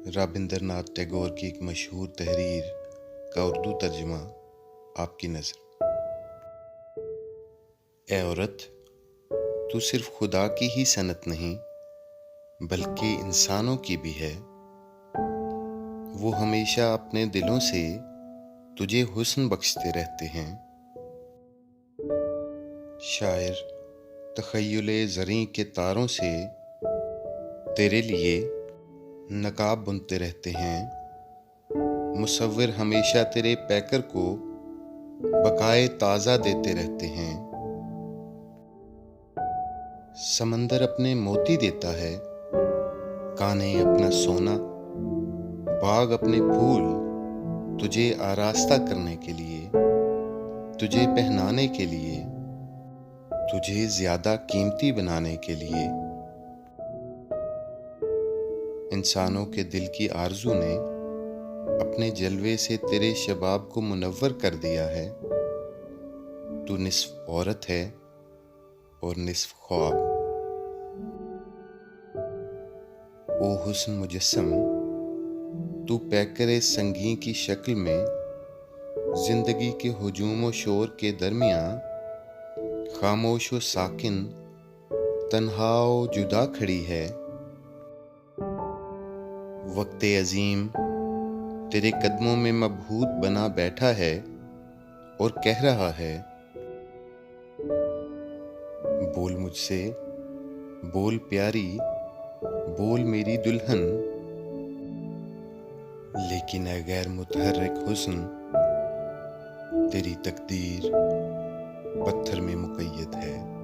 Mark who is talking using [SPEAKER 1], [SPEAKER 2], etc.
[SPEAKER 1] रविंद्रनाथ टैगोर की एक मशहूर तहरीर का उर्दू तर्जुमा आपकी नज़र। ए औरत, तू सिर्फ खुदा की ही सनत नहीं बल्कि इंसानों की भी है। वो हमेशा अपने दिलों से तुझे हुस्न बख्शते रहते हैं। शायर तख़य्युल ज़री के तारों से तेरे लिए नकाब बुनते रहते हैं। मुसव्विर हमेशा तेरे पैकर को बकाए ताज़ा देते रहते हैं। समंदर अपने मोती देता है, कान्हे अपना सोना, बाग अपने फूल तुझे आरास्ता करने के लिए, तुझे पहनाने के लिए, तुझे ज्यादा कीमती बनाने के लिए। इंसानों के दिल की आरज़ू ने अपने जलवे से तेरे शबाब को मुनव्वर कर दिया है। तू निस्फ औरत है और निस्फ ख्वाब। ओ हुस्न मुजस्सम, तू पैकरे संगी की शक्ल में जिंदगी के हुजूम व शोर के दरमियान खामोश व साकिन, तन्हा व जुदा खड़ी है। वक्ते अजीम तेरे कदमों में मबहूत बना बैठा है और कह रहा है, बोल मुझसे, बोल प्यारी, बोल मेरी दुल्हन। लेकिन ऐ गैर मुतहर्रिक हुस्न, तेरी तकदीर पत्थर में मुक़य्यद है।